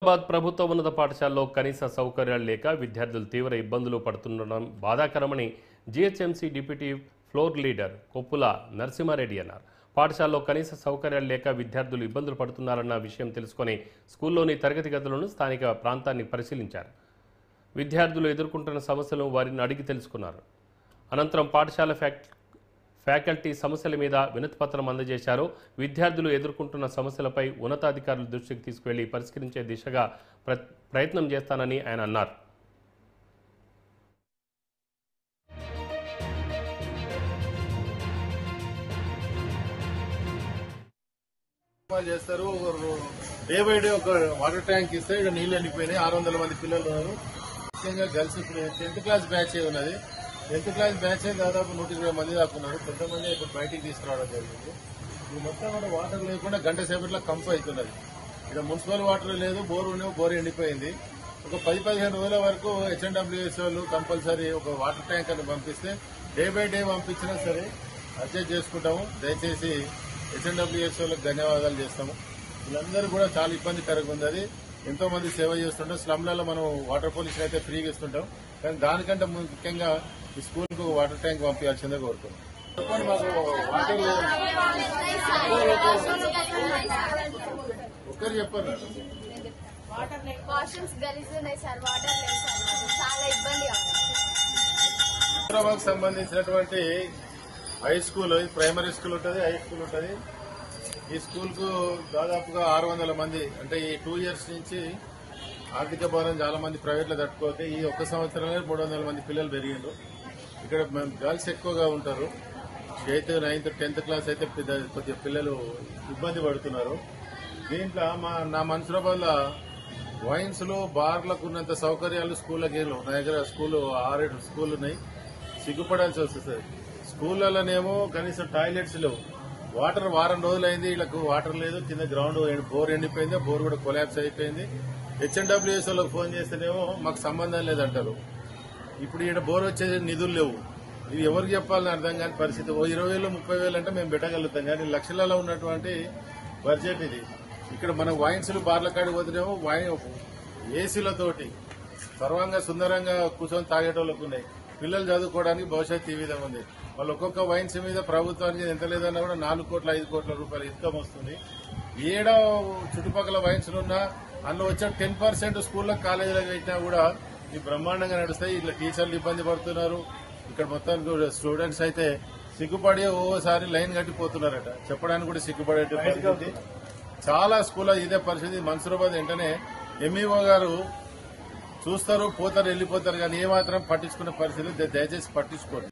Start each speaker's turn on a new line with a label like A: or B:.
A: హైదరాబాద్ ప్రభుత్వ ఉన్నత పాఠశాలలో కనీస సౌకర్యాలు లేక విద్యార్థులు తీవ్ర ఇబ్బందులు పడుతుండడం బాధాకరమని GHMC deputy floor leader Koppula Narasimha Reddy అన్నారు. పాఠశాలలో కనీస సౌకర్యాలు లేక విద్యార్థులు ఇబ్బందులు పడుతున్నారన్న విషయం తెలుసుకొని స్కూల్లోని తరగతి గదులను స్థానిక ప్రాంతాన్ని పరిశీలించారు. విద్యార్థులు ఎదుర్కొంటున్న సమస్యలను వారిని అడిగి తెలుసుకున్నారు. అనంతరం పాఠశాల ఫ్యాకల్టీ సమస్యల మీద వినతిపత్రం అందజేశారు. విద్యార్థులు ఎదుర్కొంటున్న సమస్యలపై ఉన్నతాధికారుల దృష్టికి తీసుకువెళ్లి పరిష్కరించే దిశగా ప్రయత్నం చేస్తానని ఆయన అన్నారు.
B: చేస్తారు. డే బై డే ఒక వాటర్ ట్యాంక్ ఇస్తే ఇక్కడ నీళ్లు ఎండిపోయినాయి. 600 మంది పిల్లలు ఉన్నారు. ముఖ్యంగా గర్ల్స్ ఇప్పుడు 10th క్లాస్ బ్యాచ్ ఉన్నది. 10th క్లాస్ బ్యాచ్ దాదాపు 120 మంది దాకా ఉన్నారు. కొంతమంది ఇప్పుడు బయటికి తీసుకురావడం జరిగింది. ఈ మొత్తం కూడా వాటర్ లేకుండా గంట సేపట్లో కంప్ అవుతున్నది. ఇక్కడ మున్సిపల్ వాటర్ లేదు, బోర్ ఎండిపోయింది. ఒక 10-15 రోజుల వరకు హెచ్ఎండ్డబ్ల్యూఎస్ వాళ్ళు కంపల్సరీ ఒక వాటర్ ట్యాంక్ అని పంపిస్తే డే బై డే పంపించినా సరే అడ్జస్ట్ చేసుకుంటాము. దయచేసి హెచ్ఎండ్డబ్ల్యూఎస్ వాళ్ళకి ధన్యవాదాలు చేస్తాము. వీళ్ళందరూ కూడా చాలా ఇబ్బందికరంగా ఉంది. అది ఎంతో మంది సేవ చేస్తుంటాం. స్లమ్లలో మనం వాటర్ పొల్యూషన్ అయితే ఫ్రీగా ఇస్తుంటాం. కానీ దానికంటే ముఖ్యంగా ఈ స్కూల్కు వాటర్ ట్యాంక్ పంపించాల్సిందే కోరుతున్నాం. ఒక్కరు చెప్పారు. హైదరాబాద్ సంబంధించినటువంటి హై స్కూల్, ప్రైమరీ స్కూల్ ఉంటుంది, హై స్కూల్ ఉంటుంది. ఈ స్కూల్ కు దాదాపుగా 600 మంది, అంటే ఈ 2 years నుంచి ఆర్థిక భారం చాలా మంది ప్రైవేట్ లో తట్టుకోతే ఈ ఒక్క సంవత్సరంలో 300 మంది పిల్లలు పెరిగిండ్రు. ఇక్కడ గర్ల్స్ ఎక్కువగా ఉంటారు. 8th, 9th, 10th క్లాస్ అయితే కొద్దిగా పిల్లలు ఇబ్బంది పడుతున్నారు. దీంట్లో నా మన్సూరాబాద్ లో వైన్స్ లో బార్లకు ఉన్నంత సౌకర్యాలు స్కూళ్ళకి లేవు. నా దగ్గర 6-7 స్కూల్ ఉన్నాయి. సిగ్గుపడాల్సి వస్తుంది. స్కూళ్లలోనేమో కనీసం టాయిలెట్స్ లేవు. వాటర్ వారం రోజులైంది, వీళ్ళకు వాటర్ లేదు. కింద గ్రౌండ్ బోర్ ఎండిపోయింది. బోర్ కూడా కొలాప్స్ అయిపోయింది. హెచ్ఎండ్డబ్ల్యూఎస్ వాళ్ళకి ఫోన్ చేస్తేనేమో మాకు సంబంధం లేదంటారు. ఇప్పుడు ఈడ బోర్ వచ్చేది నిధులు లేవు. ఇది ఎవరికి చెప్పాలని అర్థం కాని పరిస్థితి. 20,000 30,000 అంటే మేము పెట్టగలుగుతాం, కానీ లక్షలలో ఉన్నటువంటి బడ్జెట్ ఇది. ఇక్కడ మన వైన్స్లు బార్ల కాడికి పోతేనేమో ఏసీలతోటి సర్వంగా సుందరంగా కూర్చొని తాగేటోళ్ళకు ఉన్నాయి. పిల్లలు చదువుకోవడానికి భవిష్యత్తు ఈ విధంగా ఉంది. వాళ్ళు ఒక్కొక్క వైన్స్ మీద ప్రభుత్వానికి ఎంత లేదన్నా కూడా 4 కోట్ల 5 కోట్ల రూపాయల ఇన్కమ్ వస్తుంది. ఏడా చుట్టుపక్కల వైన్స్లు ఉన్నా అందులో వచ్చే 10% స్కూల్లో కాలేజీలకు పెట్టినా కూడా ఈ బ్రహ్మాండంగా నడుస్తాయి. ఇట్లా టీచర్లు ఇబ్బంది పడుతున్నారు. ఇక్కడ మొత్తం స్టూడెంట్స్ అయితే సిగ్గుపడి ఓసారి లైన్ కట్టిపోతున్నారట. చెప్పడానికి కూడా సిగ్గుపడే పరిస్థితి. చాలా స్కూల్లో ఇదే పరిస్థితి. మన్సూరాబాద్ వెంటనే ఎంఈఓ గారు చూస్తారు, పోతారు, వెళ్లిపోతారు, కానీ ఏమాత్రం పట్టించుకునే పరిస్థితి. దయచేసి పట్టించుకోండి.